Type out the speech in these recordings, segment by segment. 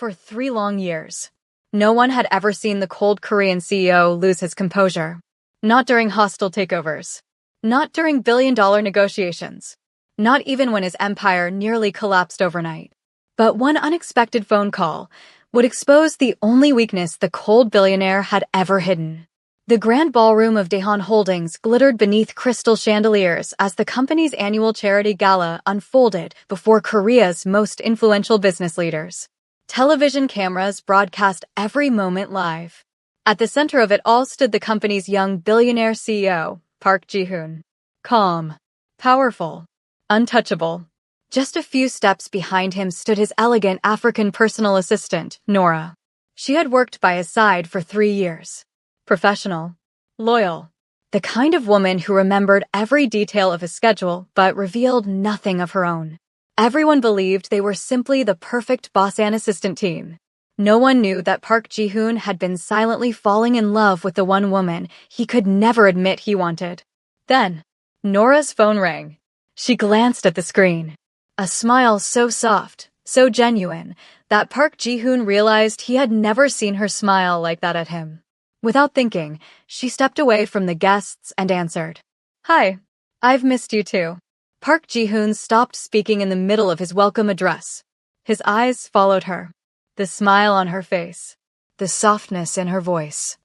For 3 long years, no one had ever seen the cold Korean CEO lose his composure. Not during hostile takeovers. Not during billion-dollar negotiations. Not even when his empire nearly collapsed overnight. But one unexpected phone call would expose the only weakness the cold billionaire had ever hidden. The grand ballroom of Daehan Holdings glittered beneath crystal chandeliers as the company's annual charity gala unfolded before Korea's most influential business leaders. Television cameras broadcast every moment live. At the center of it all stood the company's young billionaire CEO, Park Ji-hoon. Calm, powerful, untouchable. Just a few steps behind him stood his elegant African personal assistant, Nora. She had worked by his side for 3 years. Professional, loyal, the kind of woman who remembered every detail of his schedule but revealed nothing of her own. Everyone believed they were simply the perfect boss and assistant team. No one knew that Park Ji-hoon had been silently falling in love with the one woman he could never admit he wanted. Then, Nora's phone rang. She glanced at the screen. A smile so soft, so genuine, that Park Ji-hoon realized he had never seen her smile like that at him. Without thinking, she stepped away from the guests and answered. "Hi, I've missed you too." Park Ji-hoon stopped speaking in the middle of his welcome address. His eyes followed her. The smile on her face. The softness in her voice.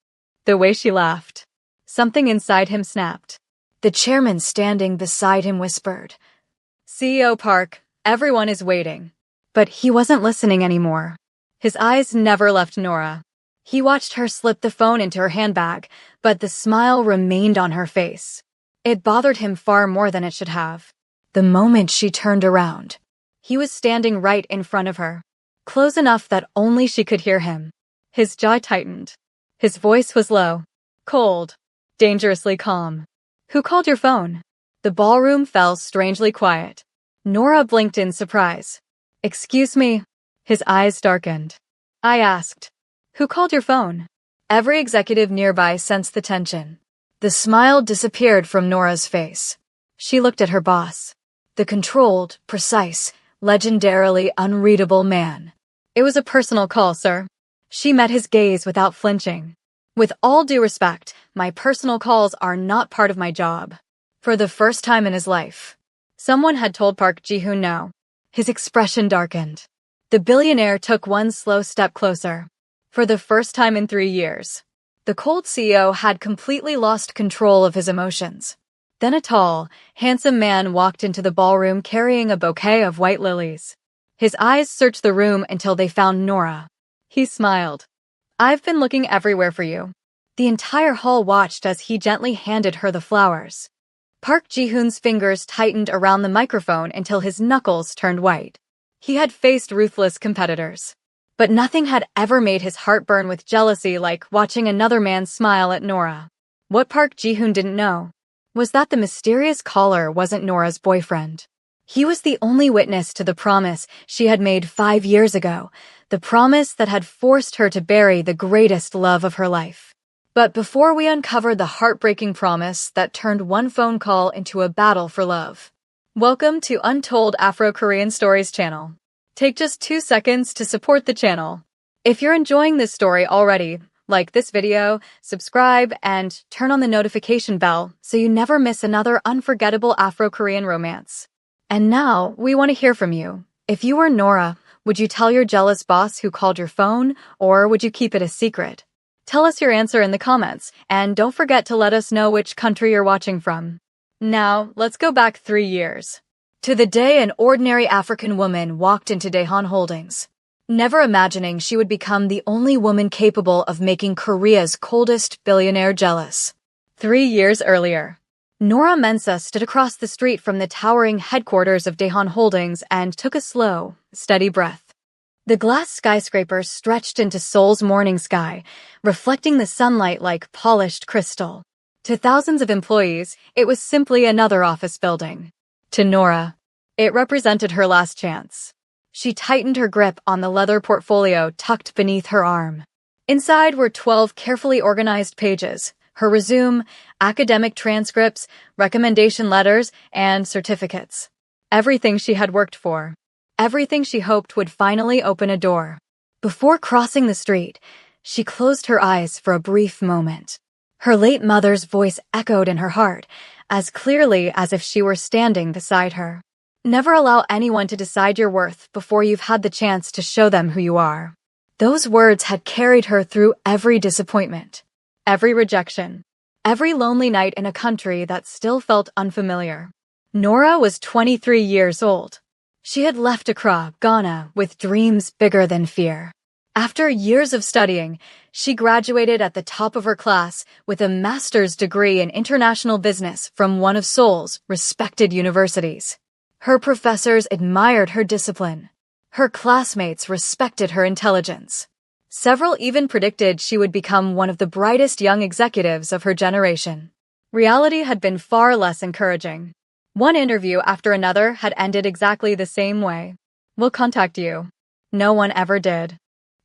The way she laughed. Something inside him snapped. The chairman standing beside him whispered, "CEO Park, everyone is waiting." But he wasn't listening anymore. His eyes never left Nora. He watched her slip the phone into her handbag, but the smile remained on her face. It bothered him far more than it should have. The moment she turned around, he was standing right in front of her, close enough that only she could hear him. His jaw tightened. His voice was low, cold, dangerously calm. "Who called your phone?" The ballroom fell strangely quiet. Nora blinked in surprise. "Excuse me?" His eyes darkened. "I asked, who called your phone?" Every executive nearby sensed the tension. The smile disappeared from Nora's face. She looked at her boss. The controlled, precise, legendarily unreadable man. "It was a personal call, sir." She met his gaze without flinching. "With all due respect, my personal calls are not part of my job." For the first time in his life, someone had told Park Ji-hoon no. His expression darkened. The billionaire took one slow step closer. For the first time in 3 years, the cold CEO had completely lost control of his emotions. Then a tall, handsome man walked into the ballroom carrying a bouquet of white lilies. His eyes searched the room until they found Nora. He smiled. "I've been looking everywhere for you." The entire hall watched as he gently handed her the flowers. Park Ji-hoon's fingers tightened around the microphone until his knuckles turned white. He had faced ruthless competitors, but nothing had ever made his heart burn with jealousy like watching another man smile at Nora. What Park Ji-hoon didn't know was that the mysterious caller wasn't Nora's boyfriend. He was the only witness to the promise she had made 5 years ago, the promise that had forced her to bury the greatest love of her life. But before we uncover the heartbreaking promise that turned one phone call into a battle for love, welcome to Untold Afro-Korean Stories channel. Take just 2 seconds to support the channel. If you're enjoying this story already, like this video, subscribe, and turn on the notification bell so you never miss another unforgettable Afro-Korean romance. And now, we want to hear from you. If you were Nora, would you tell your jealous boss who called your phone, or would you keep it a secret? Tell us your answer in the comments, and don't forget to let us know which country you're watching from. Now, let's go back 3 years. To the day an ordinary African woman walked into Daehan Holdings, never imagining she would become the only woman capable of making Korea's coldest billionaire jealous. 3 years earlier, Nora Mensah stood across the street from the towering headquarters of Daehan Holdings and took a slow, steady breath. The glass skyscraper stretched into Seoul's morning sky, reflecting the sunlight like polished crystal. To thousands of employees, it was simply another office building. To Nora, it represented her last chance. She tightened her grip on the leather portfolio tucked beneath her arm. Inside were 12 carefully organized pages, her resume, academic transcripts, recommendation letters, and certificates. Everything she had worked for. Everything she hoped would finally open a door. Before crossing the street, she closed her eyes for a brief moment. Her late mother's voice echoed in her heart, as clearly as if she were standing beside her. Never allow anyone to decide your worth before you've had the chance to show them who you are. Those words had carried her through every disappointment, every rejection, every lonely night in a country that still felt unfamiliar. Nora was 23 years old. She had left Accra, Ghana, with dreams bigger than fear. After years of studying, she graduated at the top of her class with a master's degree in international business from one of Seoul's respected universities. Her professors admired her discipline. Her classmates respected her intelligence. Several even predicted she would become one of the brightest young executives of her generation. Reality had been far less encouraging. One interview after another had ended exactly the same way. "We'll contact you." No one ever did.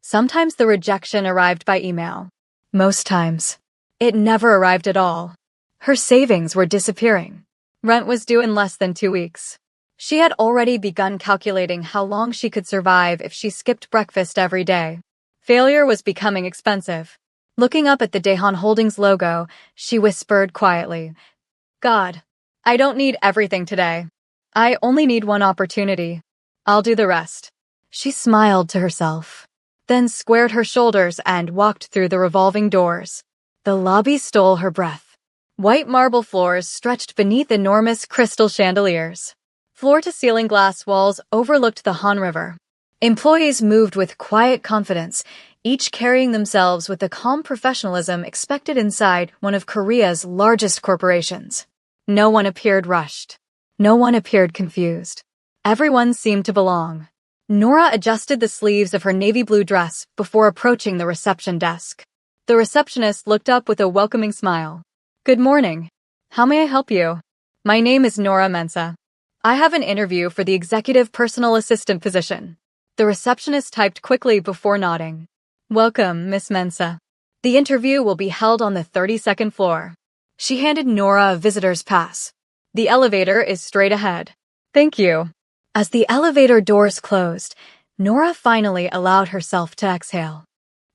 Sometimes the rejection arrived by email. Most times, it never arrived at all. Her savings were disappearing. Rent was due in less than 2 weeks. She had already begun calculating how long she could survive if she skipped breakfast every day. Failure was becoming expensive. Looking up at the Daehan Holdings logo, she whispered quietly, "God, I don't need everything today. I only need one opportunity. I'll do the rest." She smiled to herself, then squared her shoulders and walked through the revolving doors. The lobby stole her breath. White marble floors stretched beneath enormous crystal chandeliers. Floor-to-ceiling glass walls overlooked the Han River. Employees moved with quiet confidence, each carrying themselves with the calm professionalism expected inside one of Korea's largest corporations. No one appeared rushed. No one appeared confused. Everyone seemed to belong. Nora adjusted the sleeves of her navy blue dress before approaching the reception desk. The receptionist looked up with a welcoming smile. "Good morning. How may I help you?" "My name is Nora Mensah. I have an interview for the executive personal assistant position." The receptionist typed quickly before nodding. "Welcome, Miss Mensah. The interview will be held on the 32nd floor." She handed Nora a visitor's pass. "The elevator is straight ahead." "Thank you." As the elevator doors closed, Nora finally allowed herself to exhale.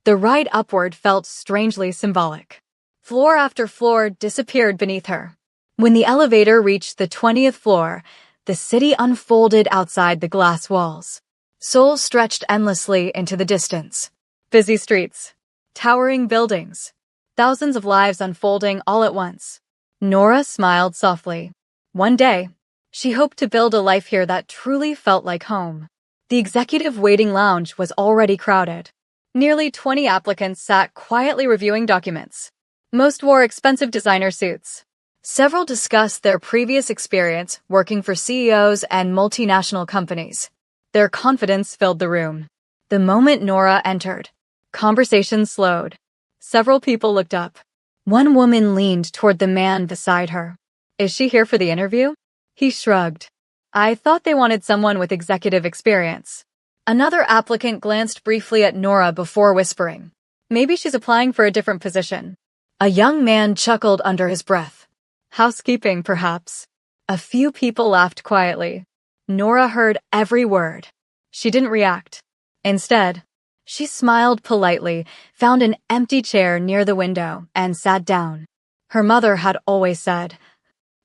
The ride upward felt strangely symbolic. Floor after floor disappeared beneath her. When the elevator reached the 20th floor, the city unfolded outside the glass walls. Seoul stretched endlessly into the distance. Busy streets, towering buildings, thousands of lives unfolding all at once. Nora smiled softly. One day, she hoped to build a life here that truly felt like home. The executive waiting lounge was already crowded. Nearly 20 applicants sat quietly reviewing documents. Most wore expensive designer suits. Several discussed their previous experience working for CEOs and multinational companies. Their confidence filled the room. The moment Nora entered, conversation slowed. Several people looked up. One woman leaned toward the man beside her. "Is she here for the interview?" He shrugged. "I thought they wanted someone with executive experience." Another applicant glanced briefly at Nora before whispering, "Maybe she's applying for a different position." A young man chuckled under his breath. "Housekeeping, perhaps." A few people laughed quietly. Nora heard every word. She didn't react. Instead, she smiled politely, found an empty chair near the window, and sat down. Her mother had always said,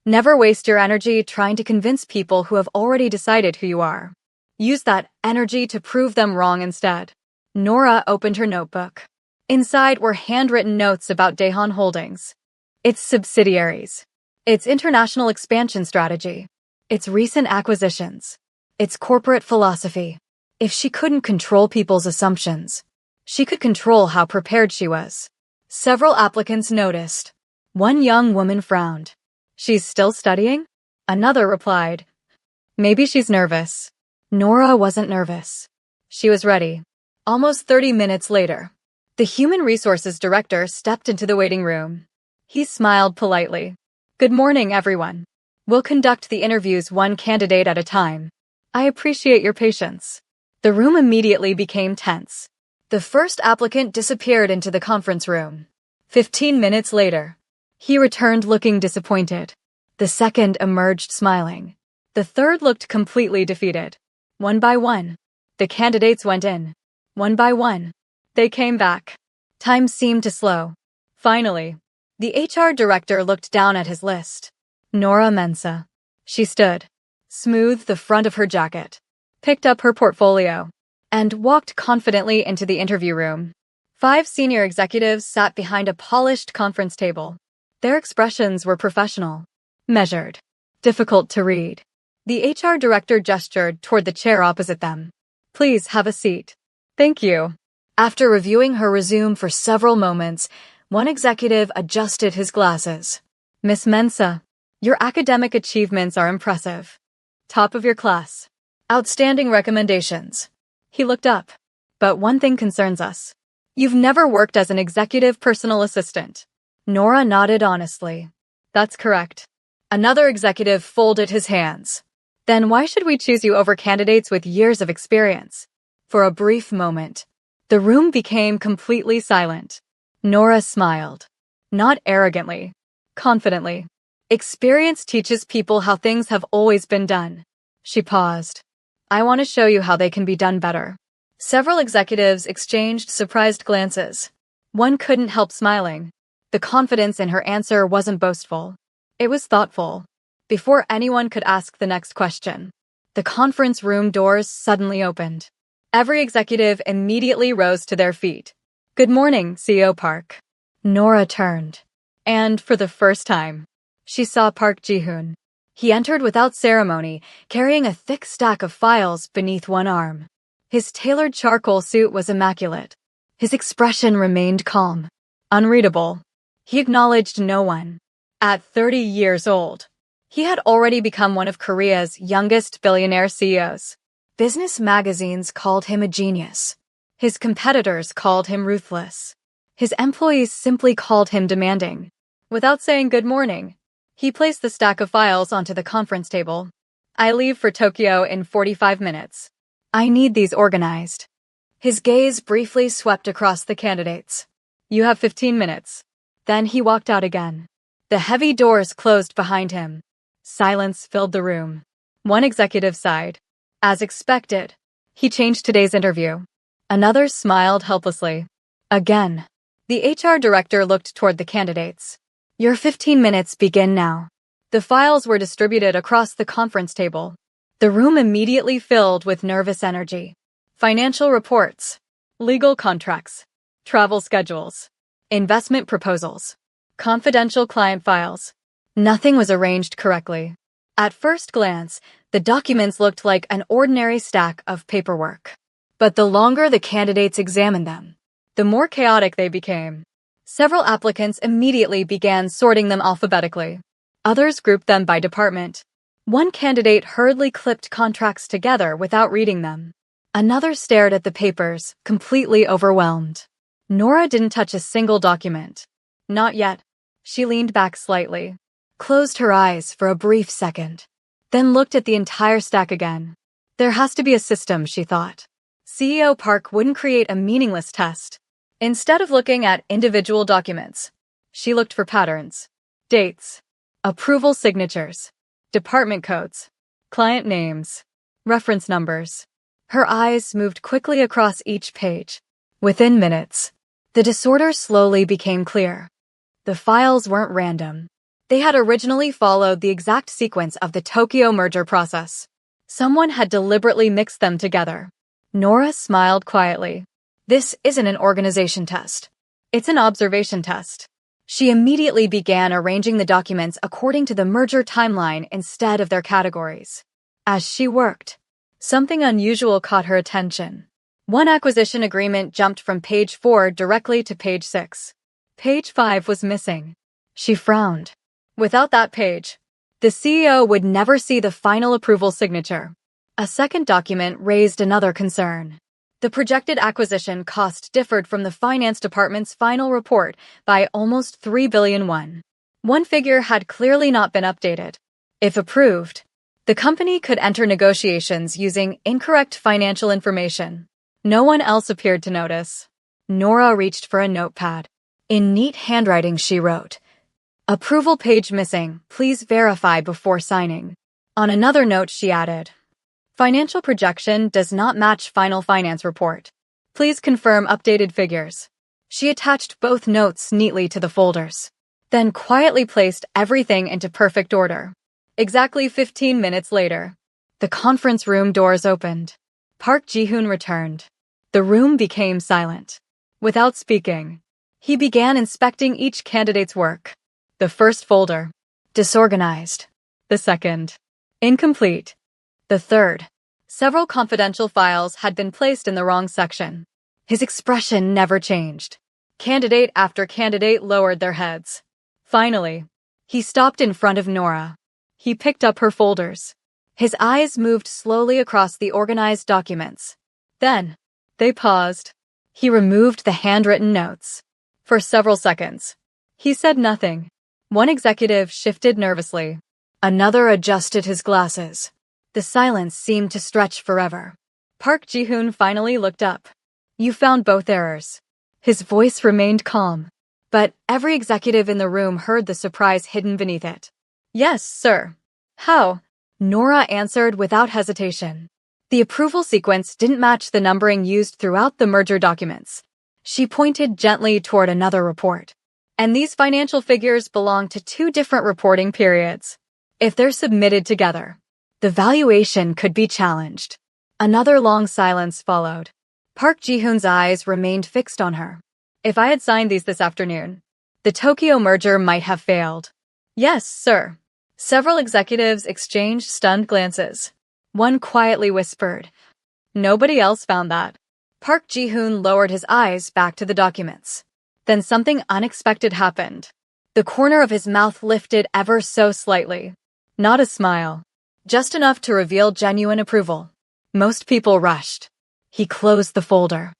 "Never waste your energy trying to convince people who have already decided who you are. Use that energy to prove them wrong instead." Nora opened her notebook. Inside were handwritten notes about Daehan Holdings, its subsidiaries, its international expansion strategy, its recent acquisitions, its corporate philosophy. If she couldn't control people's assumptions, she could control how prepared she was. Several applicants noticed. One young woman frowned. "She's still studying?" Another replied, "Maybe she's nervous." Nora wasn't nervous. She was ready. Almost 30 minutes later, the human resources director stepped into the waiting room. He smiled politely. "Good morning, everyone. We'll conduct the interviews one candidate at a time. I appreciate your patience." The room immediately became tense. The first applicant disappeared into the conference room. 15 minutes later, he returned looking disappointed. The second emerged smiling. The third looked completely defeated. One by one, the candidates went in. One by one, they came back. Time seemed to slow. Finally, the HR director looked down at his list. Nora Mensah. She stood, smoothed the front of her jacket, picked up her portfolio, and walked confidently into the interview room. 5 senior executives sat behind a polished conference table. Their expressions were professional, measured, difficult to read. The HR director gestured toward the chair opposite them. Please have a seat. Thank you. After reviewing her resume for several moments, one executive adjusted his glasses. Miss Mensah, your academic achievements are impressive. Top of your class. Outstanding recommendations. He looked up. But one thing concerns us. You've never worked as an executive personal assistant. Nora nodded honestly. That's correct. Another executive folded his hands. Then why should we choose you over candidates with years of experience? For a brief moment, the room became completely silent. Nora smiled. Not arrogantly, confidently. Experience teaches people how things have always been done. She paused. I want to show you how they can be done better. Several executives exchanged surprised glances. One couldn't help smiling. The confidence in her answer wasn't boastful. It was thoughtful. Before anyone could ask the next question, the conference room doors suddenly opened. Every executive immediately rose to their feet. Good morning, CEO Park. Nora turned. And for the first time, she saw Park Ji-hoon. He entered without ceremony, carrying a thick stack of files beneath one arm. His tailored charcoal suit was immaculate. His expression remained calm, unreadable. He acknowledged no one. At 30 years old, he had already become one of Korea's youngest billionaire CEOs. Business magazines called him a genius. His competitors called him ruthless. His employees simply called him demanding. Without saying good morning, he placed the stack of files onto the conference table. I leave for Tokyo in 45 minutes. I need these organized. His gaze briefly swept across the candidates. You have 15 minutes. Then he walked out again. The heavy doors closed behind him. Silence filled the room. One executive sighed. As expected, he changed today's interview. Another smiled helplessly. Again, the HR director looked toward the candidates. Your 15 minutes begin now. The files were distributed across the conference table. The room immediately filled with nervous energy. Financial reports, legal contracts, travel schedules, investment proposals, confidential client files. Nothing was arranged correctly. At first glance, the documents looked like an ordinary stack of paperwork. But the longer the candidates examined them, the more chaotic they became. Several applicants immediately began sorting them alphabetically. Others grouped them by department. One candidate hurriedly clipped contracts together without reading them. Another stared at the papers, completely overwhelmed. Nora didn't touch a single document. Not yet. She leaned back slightly, closed her eyes for a brief second, then looked at the entire stack again. There has to be a system, she thought. CEO Park wouldn't create a meaningless test. Instead of looking at individual documents, she looked for patterns, dates, approval signatures, department codes, client names, reference numbers. Her eyes moved quickly across each page. Within minutes, the disorder slowly became clear. The files weren't random. They had originally followed the exact sequence of the Tokyo merger process. Someone had deliberately mixed them together. Nora smiled quietly. This isn't an organization test. It's an observation test. She immediately began arranging the documents according to the merger timeline instead of their categories. As she worked, something unusual caught her attention. One acquisition agreement jumped from page 4 directly to page 6. Page 5 was missing. She frowned. Without that page, the CEO would never see the final approval signature. A second document raised another concern. The projected acquisition cost differed from the finance department's final report by almost 3 billion won. One figure had clearly not been updated. If approved, the company could enter negotiations using incorrect financial information. No one else appeared to notice. Nora reached for a notepad. In neat handwriting, she wrote, "Approval page missing. Please verify before signing." On another note, she added, "Financial projection does not match final finance report." Please confirm updated figures. She attached both notes neatly to the folders, then quietly placed everything into perfect order. Exactly 15 minutes later, the conference room doors opened. Park Ji-hoon returned. The room became silent. Without speaking, he began inspecting each candidate's work. The first folder, disorganized. The second, incomplete. The third, several confidential files had been placed in the wrong section. His expression never changed. Candidate after candidate lowered their heads. Finally, he stopped in front of Nora. He picked up her folders. His eyes moved slowly across the organized documents. Then, they paused. He removed the handwritten notes. For several seconds, he said nothing. One executive shifted nervously. Another adjusted his glasses. The silence seemed to stretch forever. Park Ji-hoon finally looked up. You found both errors. His voice remained calm, but every executive in the room heard the surprise hidden beneath it. Yes, sir. How? Nora answered without hesitation. The approval sequence didn't match the numbering used throughout the merger documents. She pointed gently toward another report. And these financial figures belong to two different reporting periods. If they're submitted together, the valuation could be challenged. Another long silence followed. Park Ji-hoon's eyes remained fixed on her. If I had signed these this afternoon, the Tokyo merger might have failed. Yes, sir. Several executives exchanged stunned glances. One quietly whispered. Nobody else found that. Park Ji-hoon lowered his eyes back to the documents. Then something unexpected happened. The corner of his mouth lifted ever so slightly. Not a smile. Just enough to reveal genuine approval. Most people rushed. He closed the folder.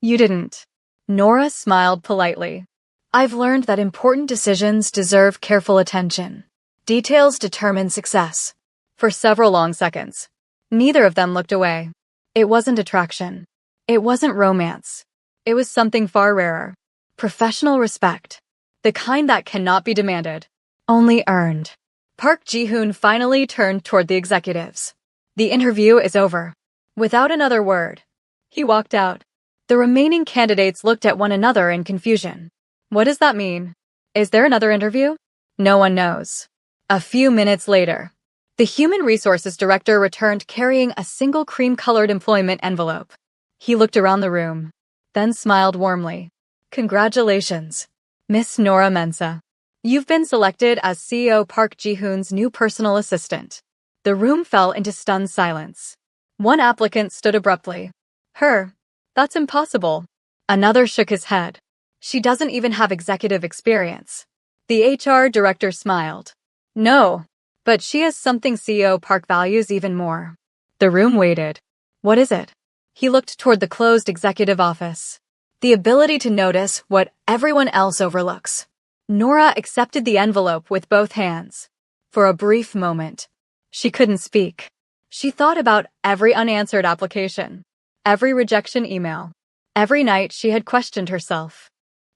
You didn't. Nora smiled politely. I've learned that important decisions deserve careful attention. Details determine success. For several long seconds, neither of them looked away. It wasn't attraction. It wasn't romance. It was something far rarer. Professional respect. The kind that cannot be demanded, only earned. Park Ji-hoon finally turned toward the executives. The interview is over. Without another word, he walked out. The remaining candidates looked at one another in confusion. What does that mean? Is there another interview? No one knows. A few minutes later, the Human Resources Director returned carrying a single cream-colored employment envelope. He looked around the room, then smiled warmly. Congratulations, Miss Nora Mensah. You've been selected as CEO Park Ji-hoon's new personal assistant. The room fell into stunned silence. One applicant stood abruptly. Her? That's impossible. Another shook his head. She doesn't even have executive experience. The HR director smiled. No, but she has something CEO Park values even more. The room waited. What is it? He looked toward the closed executive office. The ability to notice what everyone else overlooks. Nora accepted the envelope with both hands. For a brief moment, she couldn't speak. She thought about every unanswered application, every rejection email, every night she had questioned herself,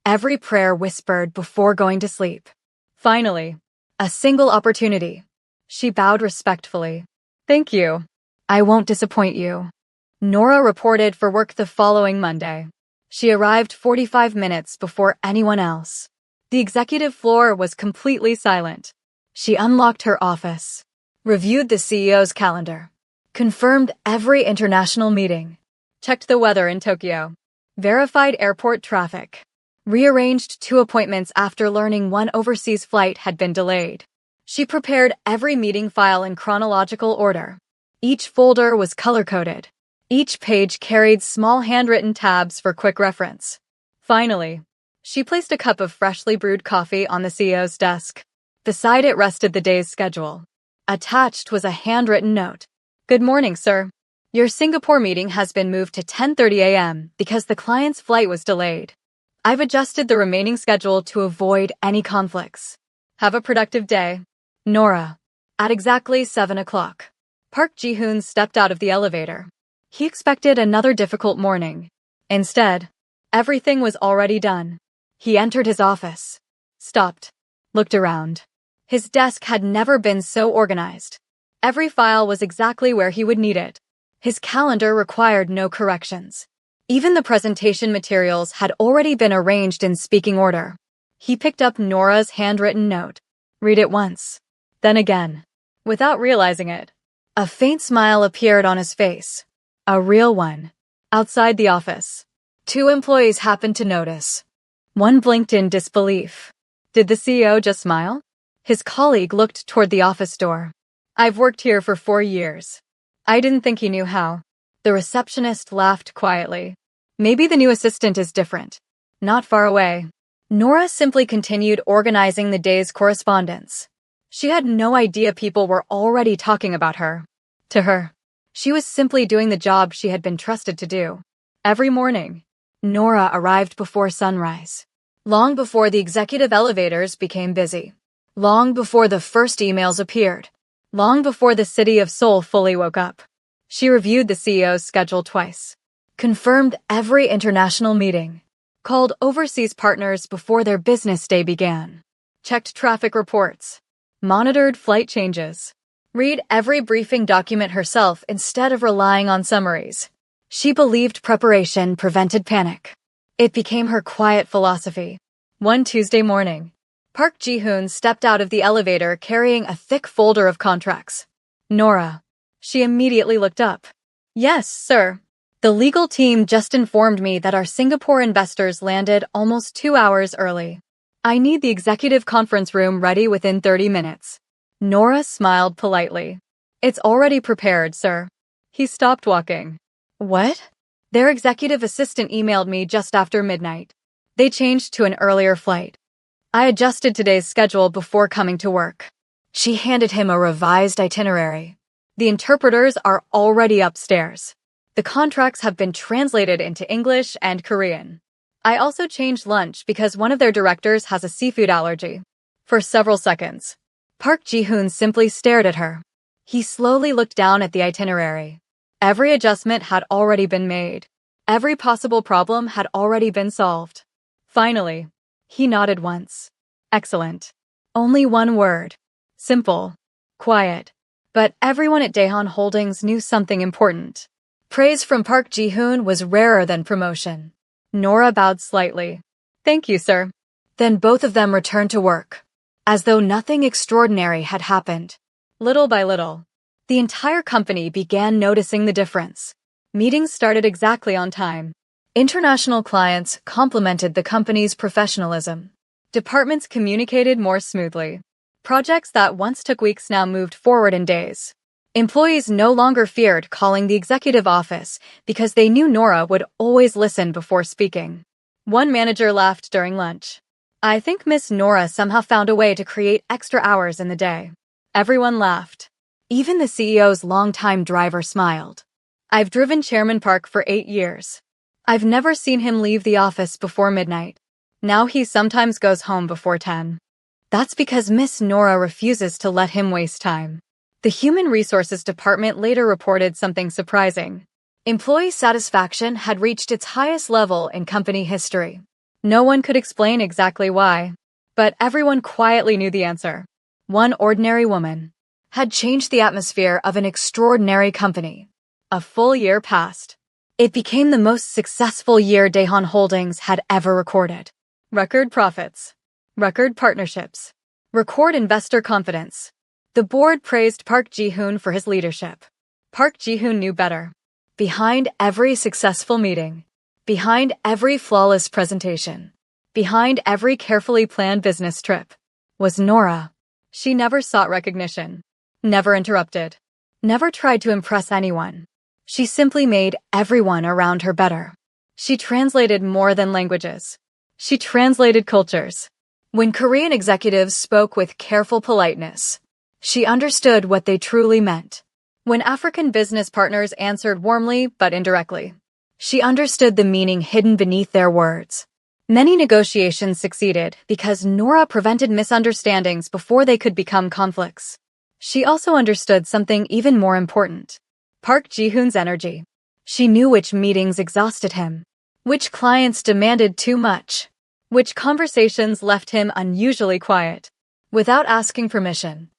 every prayer whispered before going to sleep. Finally, a single opportunity. She bowed respectfully. Thank you. I won't disappoint you. Nora reported for work the following Monday. She arrived 45 minutes before anyone else. The executive floor was completely silent. She unlocked her office, reviewed the CEO's calendar, confirmed every international meeting, checked the weather in Tokyo, verified airport traffic, rearranged 2 appointments after learning one overseas flight had been delayed. She prepared every meeting file in chronological order. Each folder was color-coded. Each page carried small handwritten tabs for quick reference. Finally, she placed a cup of freshly brewed coffee on the CEO's desk. Beside it rested the day's schedule. Attached was a handwritten note. Good morning, sir. Your Singapore meeting has been moved to 10:30 a.m. because the client's flight was delayed. I've adjusted the remaining schedule to avoid any conflicts. Have a productive day. Nora. At exactly 7 o'clock, Park Ji-hoon stepped out of the elevator. He expected another difficult morning. Instead, everything was already done. He entered his office, stopped, looked around. His desk had never been so organized. Every file was exactly where he would need it. His calendar required no corrections. Even the presentation materials had already been arranged in speaking order. He picked up Nora's handwritten note. Read it once. Then again. Without realizing it, a faint smile appeared on his face. A real one. Outside the office, 2 employees happened to notice. One blinked in disbelief. Did the CEO just smile? His colleague looked toward the office door. I've worked here for 4 years. I didn't think he knew how. The receptionist laughed quietly. Maybe the new assistant is different. Not far away. Nora simply continued organizing the day's correspondence. She had no idea people were already talking about her. To her, she was simply doing the job she had been trusted to do. Every morning, Nora arrived before sunrise. Long before the executive elevators became busy. Long before the first emails appeared. Long before the city of Seoul fully woke up. She reviewed the CEO's schedule twice. Confirmed every international meeting. Called overseas partners before their business day began. Checked traffic reports. Monitored flight changes. Read every briefing document herself instead of relying on summaries. She believed preparation prevented panic. It became her quiet philosophy. One Tuesday morning, Park Ji-hoon stepped out of the elevator carrying a thick folder of contracts. Nora. She immediately looked up. Yes, sir. The legal team just informed me that our Singapore investors landed almost 2 hours early. I need the executive conference room ready within 30 minutes. Nora smiled politely. It's already prepared, sir. He stopped walking. What? Their executive assistant emailed me just after midnight. They changed to an earlier flight. I adjusted today's schedule before coming to work. She handed him a revised itinerary. The interpreters are already upstairs. The contracts have been translated into English and Korean. I also changed lunch because one of their directors has a seafood allergy. For several seconds, Park Ji-hoon simply stared at her. He slowly looked down at the itinerary. Every adjustment had already been made. Every possible problem had already been solved. Finally, he nodded once. Excellent. Only one word. Simple. Quiet. But everyone at Daehan Holdings knew something important. Praise from Park Ji-hoon was rarer than promotion. Nora bowed slightly. Thank you, sir. Then both of them returned to work. As though nothing extraordinary had happened. Little by little, the entire company began noticing the difference. Meetings started exactly on time. International clients complimented the company's professionalism. Departments communicated more smoothly. Projects that once took weeks now moved forward in days. Employees no longer feared calling the executive office because they knew Nora would always listen before speaking. One manager laughed during lunch. I think Miss Nora somehow found a way to create extra hours in the day. Everyone laughed. Even the CEO's longtime driver smiled. I've driven Chairman Park for 8 years. I've never seen him leave the office before midnight. Now he sometimes goes home before 10. That's because Miss Nora refuses to let him waste time. The Human Resources Department later reported something surprising. Employee satisfaction had reached its highest level in company history. No one could explain exactly why, but everyone quietly knew the answer. One ordinary woman had changed the atmosphere of an extraordinary company. A full year passed. It became the most successful year Daehan Holdings had ever recorded. Record profits. Record partnerships. Record investor confidence. The board praised Park Ji-hoon for his leadership. Park Ji-hoon knew better. Behind every successful meeting, behind every flawless presentation, behind every carefully planned business trip, was Nora. She never sought recognition, never interrupted, never tried to impress anyone. She simply made everyone around her better. She translated more than languages. She translated cultures. When Korean executives spoke with careful politeness, she understood what they truly meant. When African business partners answered warmly but indirectly, she understood the meaning hidden beneath their words. Many negotiations succeeded because Nora prevented misunderstandings before they could become conflicts. She also understood something even more important. Park Ji-hoon's energy. She knew which meetings exhausted him, which clients demanded too much, which conversations left him unusually quiet. Without asking permission,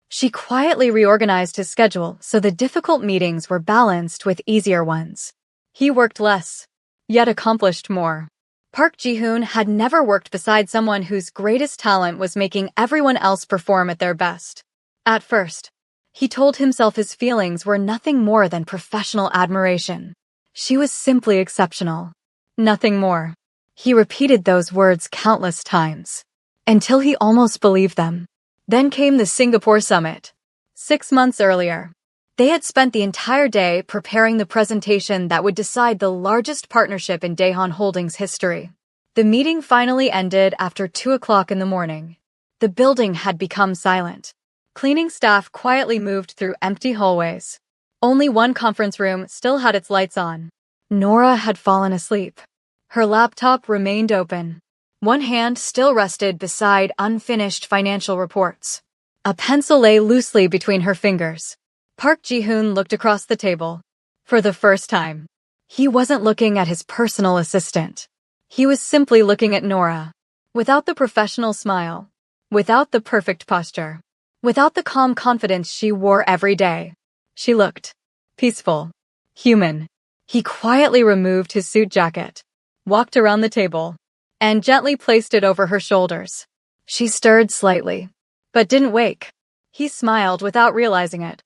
she quietly reorganized his schedule so the difficult meetings were balanced with easier ones. He worked less, yet accomplished more. Park Ji-hoon had never worked beside someone whose greatest talent was making everyone else perform at their best. At first, he told himself his feelings were nothing more than professional admiration. She was simply exceptional. Nothing more. He repeated those words countless times, until he almost believed them. Then came the Singapore summit. 6 months earlier, they had spent the entire day preparing the presentation that would decide the largest partnership in Daehan Holdings history. The meeting finally ended after 2 o'clock in the morning. The building had become silent. Cleaning staff quietly moved through empty hallways. Only one conference room still had its lights on. Nora had fallen asleep. Her laptop remained open. One hand still rested beside unfinished financial reports. A pencil lay loosely between her fingers. Park Ji-hoon looked across the table. For the first time, he wasn't looking at his personal assistant. He was simply looking at Nora. Without the professional smile, without the perfect posture, without the calm confidence she wore every day, she looked peaceful, human. He quietly removed his suit jacket, walked around the table, and gently placed it over her shoulders. She stirred slightly, but didn't wake. He smiled without realizing it.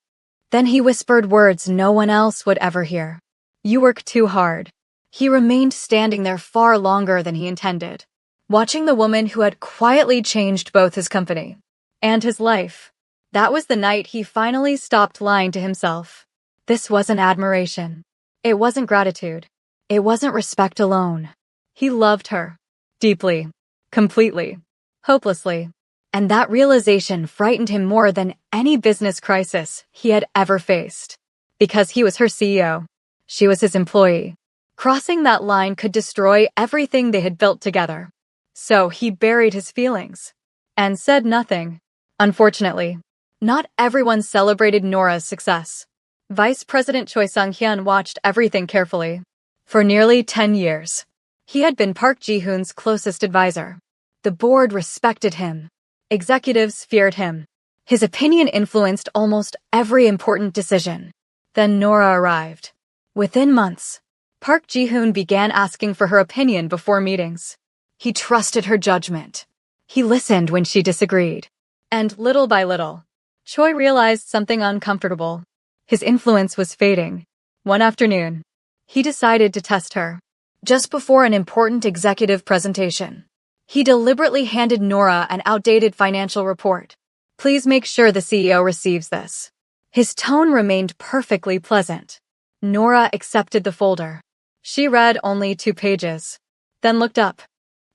Then he whispered words no one else would ever hear. "You work too hard." He remained standing there far longer than he intended, watching the woman who had quietly changed both his company and his life. That was the night he finally stopped lying to himself. This wasn't admiration. It wasn't gratitude. It wasn't respect alone. He loved her. Deeply. Completely. Hopelessly. And that realization frightened him more than any business crisis he had ever faced. Because he was her CEO. She was his employee. Crossing that line could destroy everything they had built together. So he buried his feelings and said nothing. Unfortunately, not everyone celebrated Nora's success. Vice President Choi Sung-hyun watched everything carefully. For nearly 10 years, he had been Park Ji-hoon's closest advisor. The board respected him. Executives feared him. His opinion influenced almost every important decision. Then Nora arrived. Within months, Park Ji-hoon began asking for her opinion before meetings. He trusted her judgment. He listened when she disagreed. And little by little, Choi realized something uncomfortable. His influence was fading. One afternoon, he decided to test her. Just before an important executive presentation, he deliberately handed Nora an outdated financial report. "Please make sure the CEO receives this." His tone remained perfectly pleasant. Nora accepted the folder. She read only 2 pages, then looked up.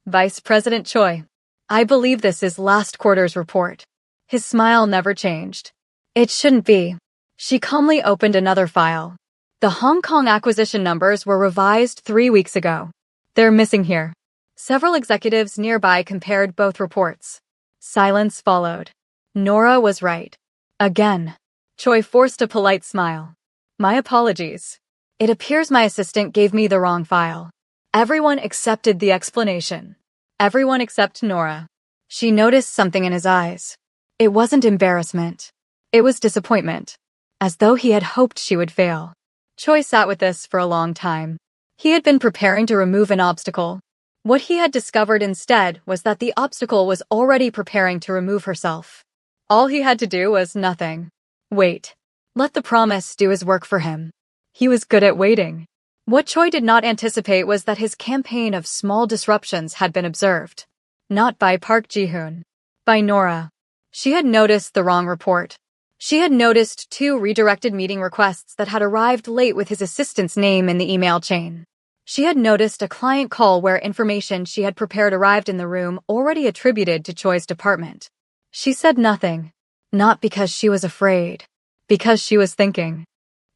"Vice President Choi, I believe this is last quarter's report." His smile never changed. "It shouldn't be." She calmly opened another file. The Hong Kong acquisition numbers were revised 3 weeks ago. "They're missing here." Several executives nearby compared both reports. Silence followed. Nora was right. Again. Choi forced a polite smile. "My apologies. It appears my assistant gave me the wrong file." Everyone accepted the explanation. Everyone except Nora. She noticed something in his eyes. It wasn't embarrassment. It was disappointment. As though he had hoped she would fail. Choi sat with this for a long time. He had been preparing to remove an obstacle. What he had discovered instead was that the obstacle was already preparing to remove herself. All he had to do was nothing. Wait. Let the promise do his work for him. He was good at waiting. What Choi did not anticipate was that his campaign of small disruptions had been observed. Not by Park Ji-hoon. By Nora. She had noticed the wrong report. She had noticed 2 redirected meeting requests that had arrived late with his assistant's name in the email chain. She had noticed a client call where information she had prepared arrived in the room already attributed to Choi's department. She said nothing. Not because she was afraid. Because she was thinking.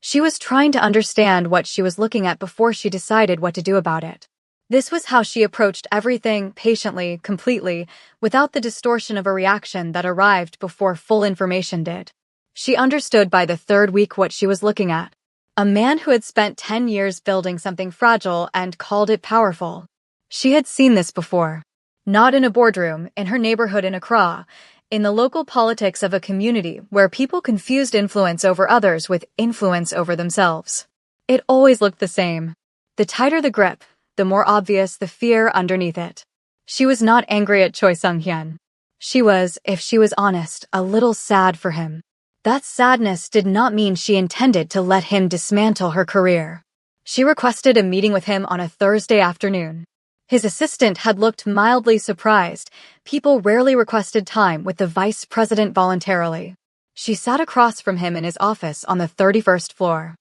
She was trying to understand what she was looking at before she decided what to do about it. This was how she approached everything, patiently, completely, without the distortion of a reaction that arrived before full information did. She understood by the 3rd week what she was looking at. A man who had spent 10 years building something fragile and called it powerful. She had seen this before. Not in a boardroom, in her neighborhood in Accra, in the local politics of a community where people confused influence over others with influence over themselves. It always looked the same. The tighter the grip, the more obvious the fear underneath it. She was not angry at Choi Sung-hyun. She was, if she was honest, a little sad for him. That sadness did not mean she intended to let him dismantle her career. She requested a meeting with him on a Thursday afternoon. His assistant had looked mildly surprised. People rarely requested time with the vice president voluntarily. She sat across from him in his office on the 31st floor.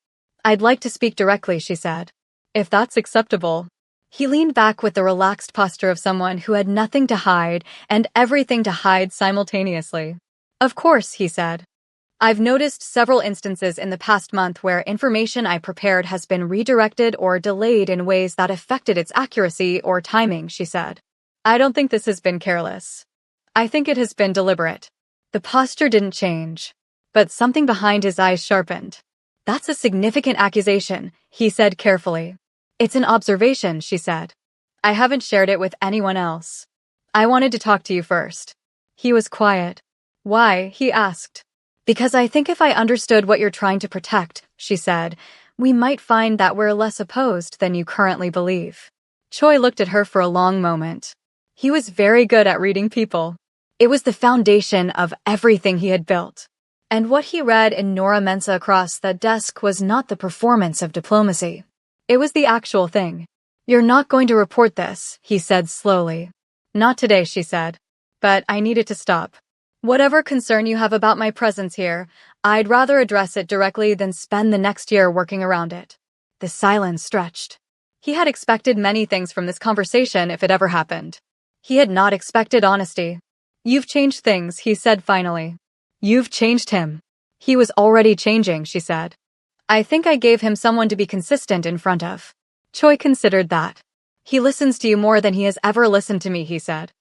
"I'd like to speak directly," she said. "If that's acceptable." He leaned back with the relaxed posture of someone who had nothing to hide and everything to hide simultaneously. "Of course," he said. "I've noticed several instances in the past month where information I prepared has been redirected or delayed in ways that affected its accuracy or timing," she said. "I don't think this has been careless. I think it has been deliberate." The posture didn't change, but something behind his eyes sharpened. "That's a significant accusation," he said carefully. "It's an observation," she said. "I haven't shared it with anyone else. I wanted to talk to you first." He was quiet. "Why?" he asked. "Because I think if I understood what you're trying to protect," she said, "we might find that we're less opposed than you currently believe." Choi looked at her for a long moment. He was very good at reading people. It was the foundation of everything he had built. And what he read in Nora Mensah across that desk was not the performance of diplomacy. It was the actual thing. "You're not going to report this," he said slowly. "Not today," she said. "But I need it to stop. Whatever concern you have about my presence here, I'd rather address it directly than spend the next year working around it." The silence stretched. He had expected many things from this conversation if it ever happened. He had not expected honesty. "You've changed things," he said finally. "You've changed him." "He was already changing," she said. "I think I gave him someone to be consistent in front of." Choi considered that. "He listens to you more than he has ever listened to me," he said.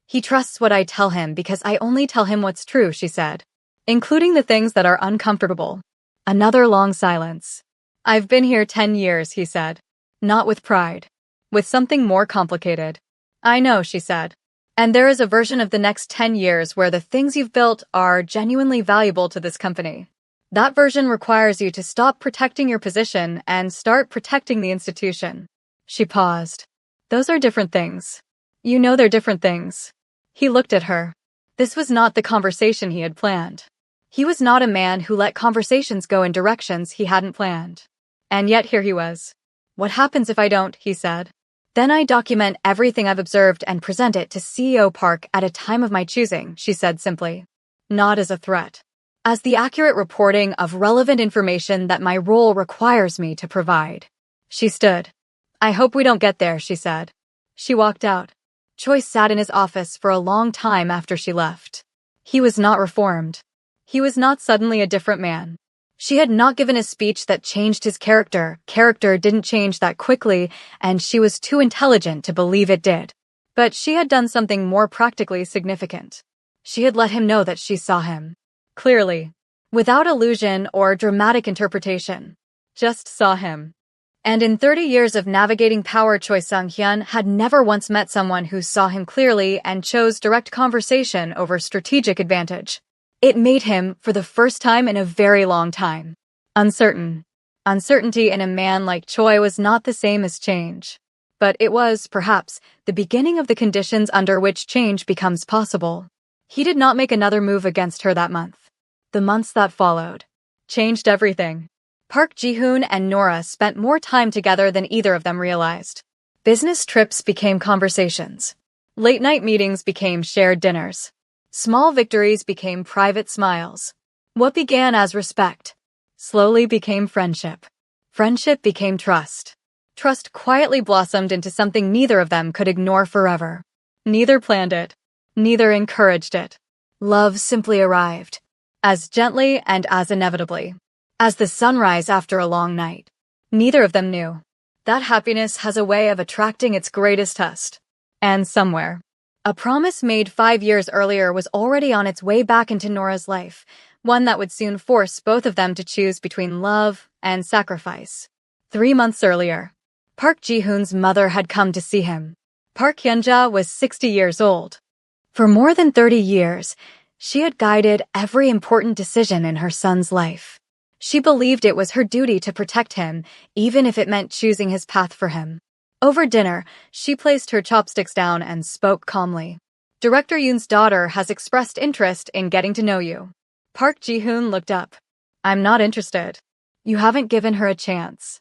"He trusts what I tell him because I only tell him what's true," she said, "including the things that are uncomfortable." Another long silence. "I've been here 10 years," he said. "Not with pride. With something more complicated." "I know," she said. "And there is a version of the next 10 years where the things you've built are genuinely valuable to this company. That version requires you to stop protecting your position and start protecting the institution." She paused. "Those are different things. You know they're different things." He looked at her. This was not the conversation he had planned. He was not a man who let conversations go in directions he hadn't planned. And yet here he was. "What happens if I don't?" he said. "Then I document everything I've observed and present it to CEO Park at a time of my choosing," she said simply. "Not as a threat. As the accurate reporting of relevant information that my role requires me to provide." She stood. "I hope we don't get there," she said. She walked out. Choi sat in his office for a long time after she left. He was not reformed. He was not suddenly a different man. She had not given a speech that changed his character. Character didn't change that quickly, and she was too intelligent to believe it did. But she had done something more practically significant. She had let him know that she saw him. Clearly. Without illusion or dramatic interpretation. Just saw him. And in 30 years of navigating power, Choi Sung-hyun had never once met someone who saw him clearly and chose direct conversation over strategic advantage. It made him, for the first time in a very long time, uncertain. Uncertainty in a man like Choi was not the same as change. But it was, perhaps, the beginning of the conditions under which change becomes possible. He did not make another move against her that month. The months that followed changed everything. Park Ji-hoon and Nora spent more time together than either of them realized. Business trips became conversations. Late-night meetings became shared dinners. Small victories became private smiles. What began as respect slowly became friendship. Friendship became trust. Trust quietly blossomed into something neither of them could ignore forever. Neither planned it. Neither encouraged it. Love simply arrived. As gently and as inevitably. As the sunrise after a long night. Neither of them knew. That happiness has a way of attracting its greatest test. And somewhere, a promise made 5 years earlier was already on its way back into Nora's life, one that would soon force both of them to choose between love and sacrifice. 3 months earlier, Park Ji-hoon's mother had come to see him. Park Hyun-ja was 60 years old. For more than 30 years, she had guided every important decision in her son's life. She believed it was her duty to protect him, even if it meant choosing his path for him. Over dinner, she placed her chopsticks down and spoke calmly. Director Yoon's daughter has expressed interest in getting to know you. Park Ji-hoon looked up. I'm not interested. You haven't given her a chance.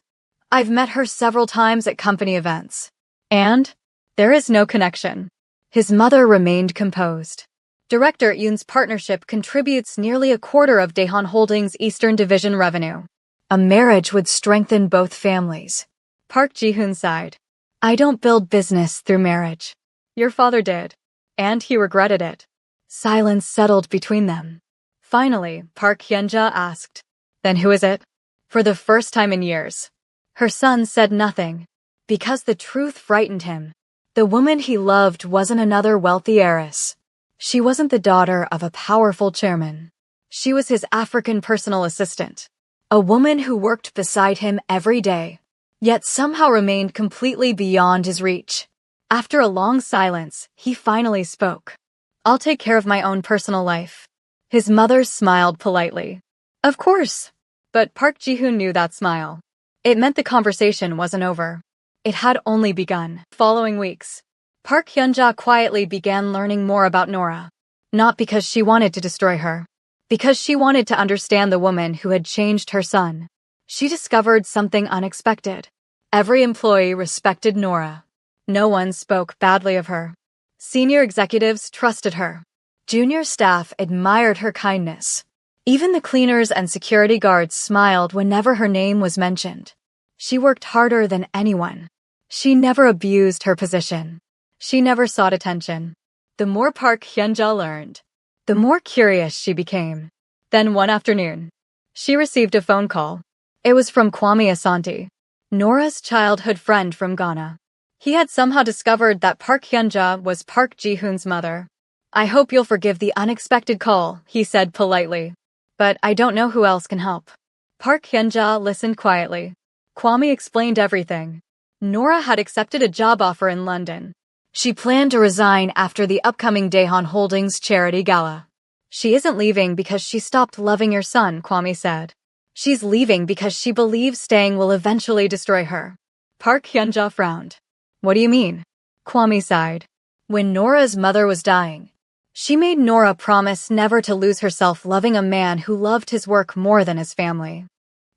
I've met her several times at company events. And there is no connection. His mother remained composed. Director Yoon's partnership contributes nearly a quarter of Daehan Holdings' Eastern Division revenue. A marriage would strengthen both families. Park Ji-hoon sighed. I don't build business through marriage. Your father did. And he regretted it. Silence settled between them. Finally, Park Hyun-ja asked, Then who is it? For the first time in years. Her son said nothing. Because the truth frightened him. The woman he loved wasn't another wealthy heiress. She wasn't the daughter of a powerful chairman. She was his African personal assistant. A woman who worked beside him every day, yet somehow remained completely beyond his reach. After a long silence, he finally spoke. I'll take care of my own personal life. His mother smiled politely. Of course. But Park Ji-hoon knew that smile. It meant the conversation wasn't over. It had only begun. Following weeks, Park Hyun-ja quietly began learning more about Nora. Not because she wanted to destroy her. Because she wanted to understand the woman who had changed her son. She discovered something unexpected. Every employee respected Nora. No one spoke badly of her. Senior executives trusted her. Junior staff admired her kindness. Even the cleaners and security guards smiled whenever her name was mentioned. She worked harder than anyone. She never abused her position. She never sought attention. The more Park Hyun-ja learned, the more curious she became. Then one afternoon, she received a phone call. It was from Kwame Asante, Nora's childhood friend from Ghana. He had somehow discovered that Park Hyun-ja was Park Ji-hoon's mother. I hope you'll forgive the unexpected call, he said politely. But I don't know who else can help. Park Hyun-ja listened quietly. Kwame explained everything. Nora had accepted a job offer in London. She planned to resign after the upcoming Daehan Holdings charity gala. She isn't leaving because she stopped loving your son, Kwame said. She's leaving because she believes staying will eventually destroy her. Park Hyun-ja frowned. What do you mean? Kwame sighed. When Nora's mother was dying, she made Nora promise never to lose herself loving a man who loved his work more than his family.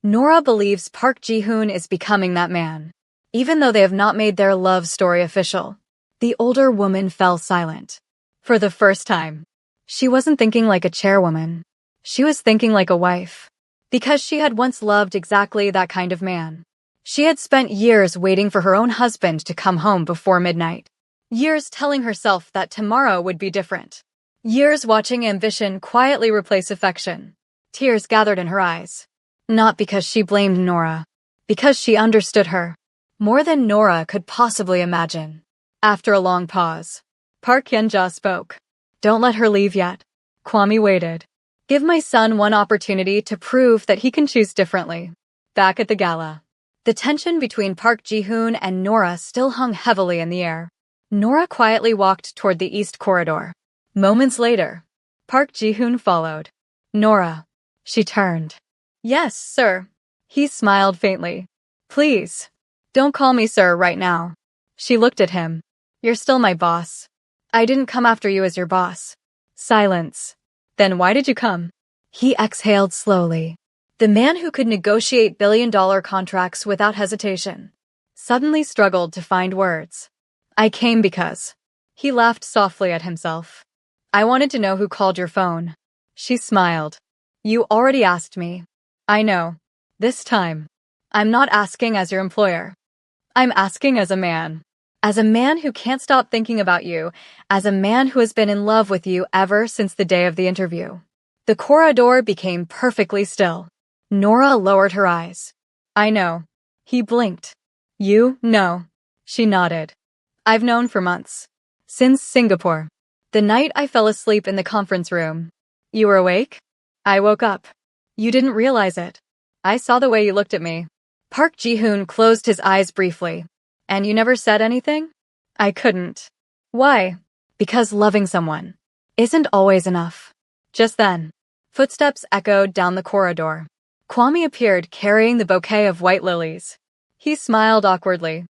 Nora believes Park Ji-hoon is becoming that man. Even though they have not made their love story official. The older woman fell silent. For the first time, she wasn't thinking like a chairwoman. She was thinking like a wife. Because she had once loved exactly that kind of man. She had spent years waiting for her own husband to come home before midnight. Years telling herself that tomorrow would be different. Years watching ambition quietly replace affection. Tears gathered in her eyes. Not because she blamed Nora. Because she understood her. More than Nora could possibly imagine. After a long pause, Park Hyun-ja spoke. Don't let her leave yet. Kwame waited. Give my son one opportunity to prove that he can choose differently. Back at the gala, the tension between Park Ji-hoon and Nora still hung heavily in the air. Nora quietly walked toward the east corridor. Moments later, Park Ji-hoon followed. Nora. She turned. Yes, sir. He smiled faintly. Please. Don't call me sir right now. She looked at him. You're still my boss. I didn't come after you as your boss. Silence. Then why did you come? He exhaled slowly. The man who could negotiate billion-dollar contracts without hesitation suddenly struggled to find words. I came because. He laughed softly at himself. I wanted to know who called your phone. She smiled. You already asked me. I know. This time. I'm not asking as your employer. I'm asking as a man. As a man who can't stop thinking about you, as a man who has been in love with you ever since the day of the interview. The corridor became perfectly still. Nora lowered her eyes. I know. He blinked. You know. She nodded. I've known for months. Since Singapore. The night I fell asleep in the conference room. You were awake? I woke up. You didn't realize it. I saw the way you looked at me. Park Ji-hoon closed his eyes briefly. And you never said anything? I couldn't. Why? Because loving someone isn't always enough. Just then, footsteps echoed down the corridor. Kwame appeared carrying the bouquet of white lilies. He smiled awkwardly.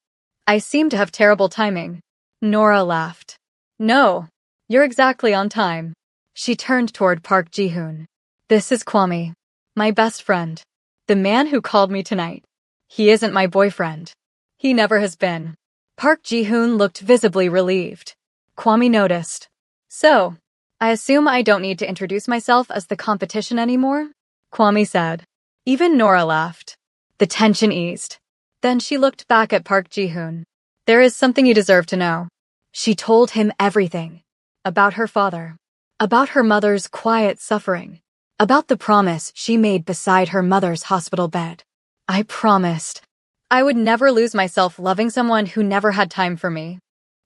I seem to have terrible timing. Nora laughed. No, you're exactly on time. She turned toward Park Ji-hoon. This is Kwame, my best friend. The man who called me tonight. He isn't my boyfriend. He never has been. Park Ji-hoon looked visibly relieved. Kwame noticed. So, I assume I don't need to introduce myself as the competition anymore? Kwame said. Even Nora laughed. The tension eased. Then she looked back at Park Ji-hoon. There is something you deserve to know. She told him everything. About her father. About her mother's quiet suffering. About the promise she made beside her mother's hospital bed. I promised I would never lose myself loving someone who never had time for me.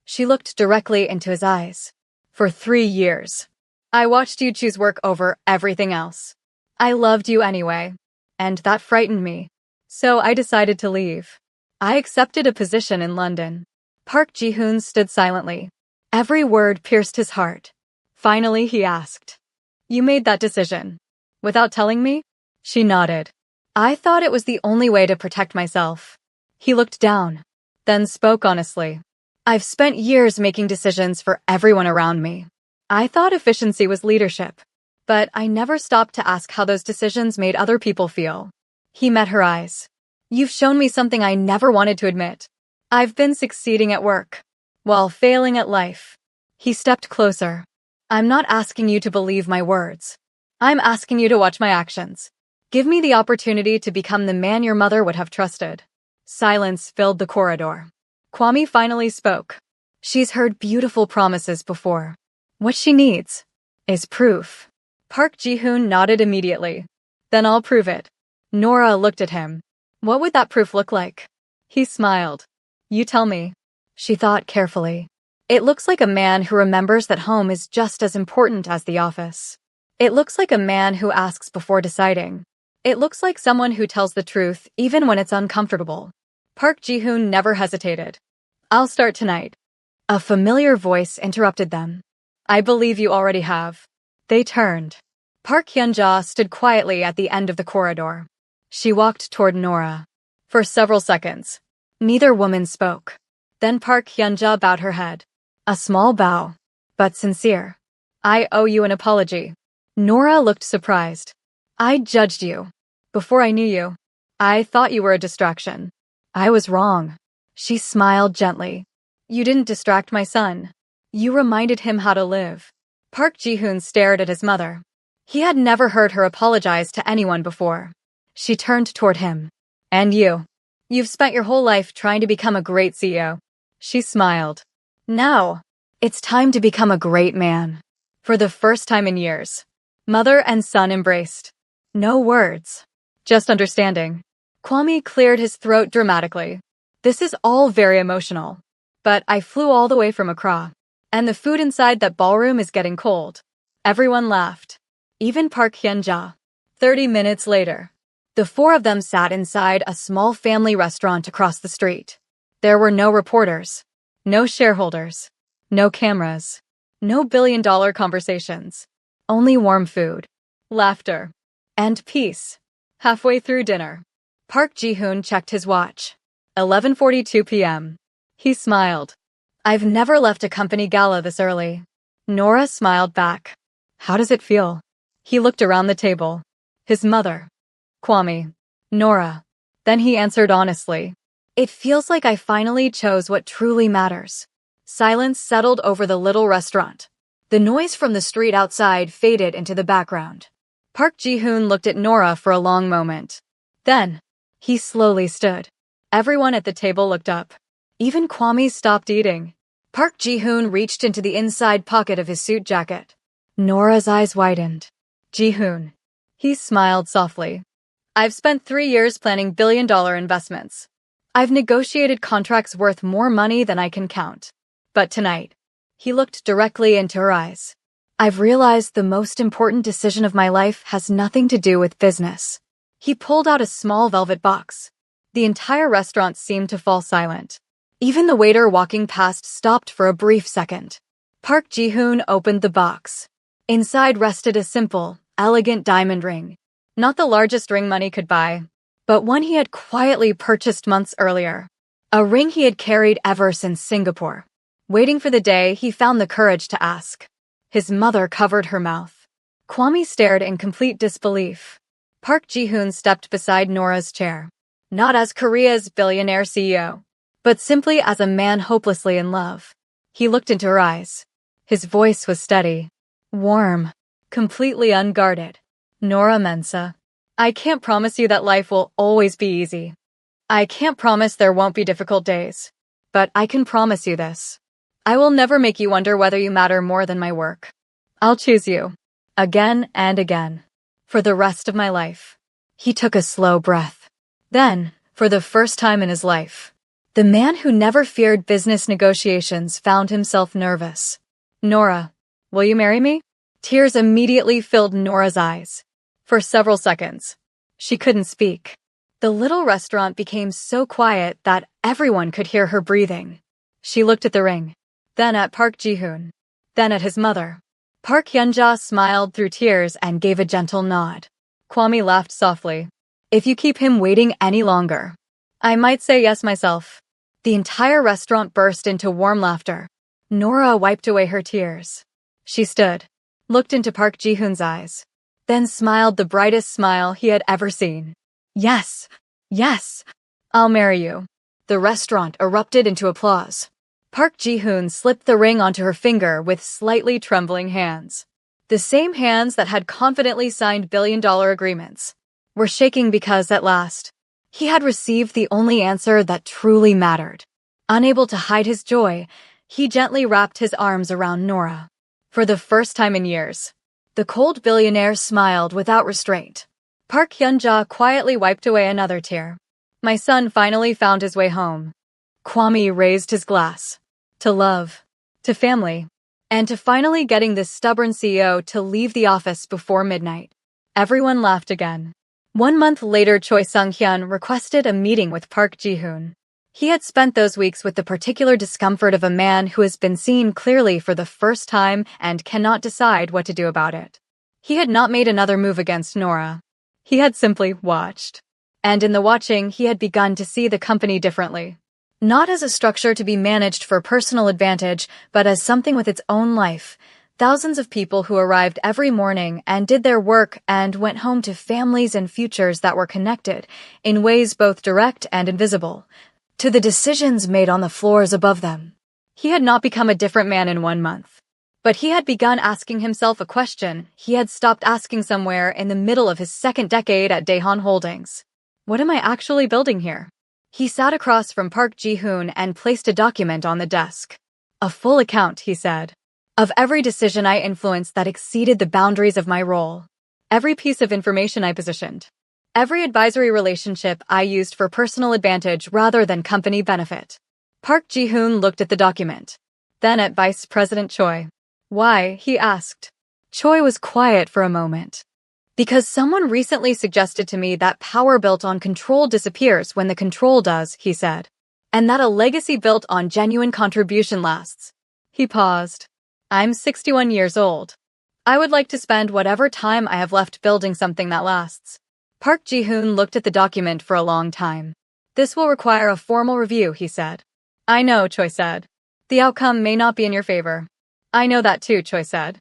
She looked directly into his eyes. For 3 years. I watched you choose work over everything else. I loved you anyway. And that frightened me. So I decided to leave. I accepted a position in London. Park Ji-hoon stood silently. Every word pierced his heart. Finally, he asked. You made that decision. Without telling me? She nodded. I thought it was the only way to protect myself. He looked down, then spoke honestly. I've spent years making decisions for everyone around me. I thought efficiency was leadership, but I never stopped to ask how those decisions made other people feel. He met her eyes. You've shown me something I never wanted to admit. I've been succeeding at work, while failing at life. He stepped closer. I'm not asking you to believe my words. I'm asking you to watch my actions. Give me the opportunity to become the man your mother would have trusted. Silence filled the corridor. Kwame finally spoke. She's heard beautiful promises before. What she needs is proof. Park Ji-hoon nodded immediately. Then I'll prove it. Nora looked at him. What would that proof look like? He smiled. You tell me. She thought carefully. It looks like a man who remembers that home is just as important as the office. It looks like a man who asks before deciding. It looks like someone who tells the truth even when it's uncomfortable. Park Ji-hoon never hesitated. I'll start tonight. A familiar voice interrupted them. I believe you already have. They turned. Park Hyun-ja stood quietly at the end of the corridor. She walked toward Nora. For several seconds, neither woman spoke. Then Park Hyun-ja bowed her head. A small bow, but sincere. I owe you an apology. Nora looked surprised. I judged you. Before I knew you, I thought you were a distraction. I was wrong. She smiled gently. You didn't distract my son. You reminded him how to live. Park Ji-hoon stared at his mother. He had never heard her apologize to anyone before. She turned toward him. And you. You've spent your whole life trying to become a great CEO. She smiled. Now, it's time to become a great man. For the first time in years, mother and son embraced. No words. Just understanding. Kwame cleared his throat dramatically. This is all very emotional. But I flew all the way from Accra. And the food inside that ballroom is getting cold. Everyone laughed. Even Park Hyun-ja. 30 minutes later, the four of them sat inside a small family restaurant across the street. There were no reporters. No shareholders. No cameras. No billion-dollar conversations. Only warm food. Laughter. And peace. Halfway through dinner, Park Ji-hoon checked his watch. 11:42 p.m. He smiled. I've never left a company gala this early. Nora smiled back. How does it feel? He looked around the table. His mother. Kwame. Nora. Then he answered honestly. It feels like I finally chose what truly matters. Silence settled over the little restaurant. The noise from the street outside faded into the background. Park Ji-hoon looked at Nora for a long moment. Then, he slowly stood. Everyone at the table looked up. Even Kwame stopped eating. Park Ji-hoon reached into the inside pocket of his suit jacket. Nora's eyes widened. Ji-hoon. He smiled softly. I've spent 3 years planning billion-dollar investments. I've negotiated contracts worth more money than I can count. But tonight, he looked directly into her eyes. I've realized the most important decision of my life has nothing to do with business. He pulled out a small velvet box. The entire restaurant seemed to fall silent. Even the waiter walking past stopped for a brief second. Park Ji-hoon opened the box. Inside rested a simple, elegant diamond ring. Not the largest ring money could buy, but one he had quietly purchased months earlier. A ring he had carried ever since Singapore, waiting for the day he found the courage to ask. His mother covered her mouth. Kwame stared in complete disbelief. Park Ji-hoon stepped beside Nora's chair, not as Korea's billionaire CEO, but simply as a man hopelessly in love. He looked into her eyes. His voice was steady, warm, completely unguarded. Nora Mensah, I can't promise you that life will always be easy. I can't promise there won't be difficult days. But I can promise you this. I will never make you wonder whether you matter more than my work. I'll choose you. Again and again. For the rest of my life. He took a slow breath. Then, for the first time in his life, the man who never feared business negotiations found himself nervous. Nora, will you marry me? Tears immediately filled Nora's eyes. For several seconds, she couldn't speak. The little restaurant became so quiet that everyone could hear her breathing. She looked at the ring, then at Park Ji-hoon, then at his mother. Park Hyun-ja smiled through tears and gave a gentle nod. Kwame laughed softly. If you keep him waiting any longer, I might say yes myself. The entire restaurant burst into warm laughter. Nora wiped away her tears. She stood, looked into Park Ji-hoon's eyes, then smiled the brightest smile he had ever seen. Yes, yes, I'll marry you. The restaurant erupted into applause. Park Ji-hoon slipped the ring onto her finger with slightly trembling hands. The same hands that had confidently signed billion-dollar agreements were shaking because, at last, he had received the only answer that truly mattered. Unable to hide his joy, he gently wrapped his arms around Nora. For the first time in years, the cold billionaire smiled without restraint. Park Hyun-ja quietly wiped away another tear. My son finally found his way home. Kwame raised his glass. To love, to family, and to finally getting this stubborn CEO to leave the office before midnight. Everyone laughed again. 1 month later, Choi Sung-hyun requested a meeting with Park Ji-hoon. He had spent those weeks with the particular discomfort of a man who has been seen clearly for the first time and cannot decide what to do about it. He had not made another move against Nora. He had simply watched. And in the watching, he had begun to see the company differently. Not as a structure to be managed for personal advantage, but as something with its own life. Thousands of people who arrived every morning and did their work and went home to families and futures that were connected, in ways both direct and invisible, to the decisions made on the floors above them. He had not become a different man in 1 month. But he had begun asking himself a question he had stopped asking somewhere in the middle of his second decade at Daehan Holdings. What am I actually building here? He sat across from Park Ji-hoon and placed a document on the desk. A full account, he said, of every decision I influenced that exceeded the boundaries of my role. Every piece of information I positioned. Every advisory relationship I used for personal advantage rather than company benefit. Park Ji-hoon looked at the document, then at Vice President Choi. Why? He asked. Choi was quiet for a moment. Because someone recently suggested to me that power built on control disappears when the control does, he said. And that a legacy built on genuine contribution lasts. He paused. I'm 61 years old. I would like to spend whatever time I have left building something that lasts. Park Ji-hoon looked at the document for a long time. This will require a formal review, he said. I know, Choi said. The outcome may not be in your favor. I know that too, Choi said.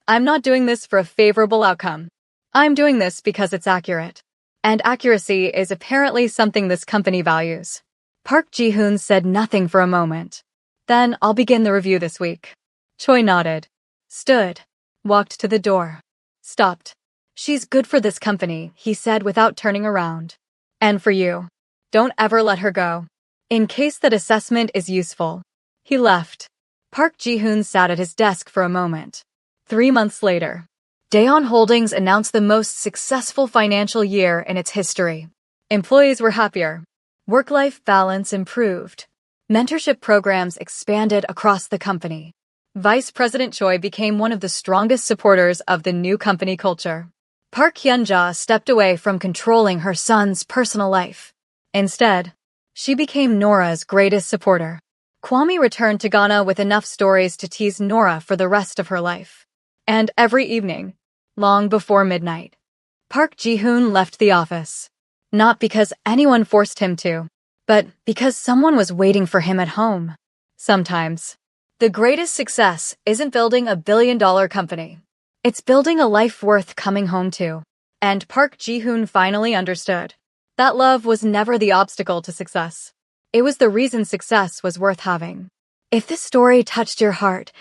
I'm not doing this for a favorable outcome. I'm doing this because it's accurate. And accuracy is apparently something this company values. Park Ji-hoon said nothing for a moment. Then I'll begin the review this week. Choi nodded, stood, walked to the door, stopped. She's good for this company, he said without turning around. And for you. Don't ever let her go. In case that assessment is useful. He left. Park Ji-hoon sat at his desk for a moment. 3 months later, Daehan Holdings announced the most successful financial year in its history. Employees were happier. Work-life balance improved. Mentorship programs expanded across the company. Vice President Choi became one of the strongest supporters of the new company culture. Park Hyun-ja stepped away from controlling her son's personal life. Instead, she became Nora's greatest supporter. Kwame returned to Ghana with enough stories to tease Nora for the rest of her life. And every evening, long before midnight, Park Ji-hoon left the office. Not because anyone forced him to, but because someone was waiting for him at home. Sometimes, the greatest success isn't building a billion-dollar company. It's building a life worth coming home to. And Park Ji-hoon finally understood that love was never the obstacle to success. It was the reason success was worth having. If this story touched your heart,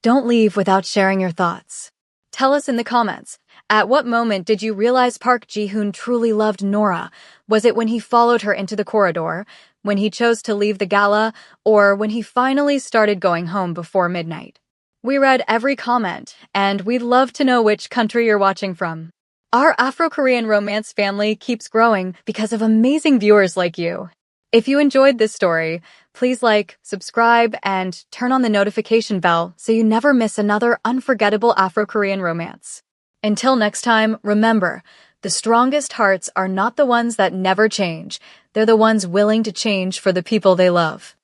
don't leave without sharing your thoughts. Tell us in the comments, at what moment did you realize Park Ji-hoon truly loved Nora? Was it when he followed her into the corridor, when he chose to leave the gala, or when he finally started going home before midnight? We read every comment, and we'd love to know which country you're watching from. Our Afro-Korean romance family keeps growing because of amazing viewers like you. If you enjoyed this story, please like, subscribe, and turn on the notification bell so you never miss another unforgettable Afro-Korean romance. Until next time, remember, the strongest hearts are not the ones that never change. They're the ones willing to change for the people they love.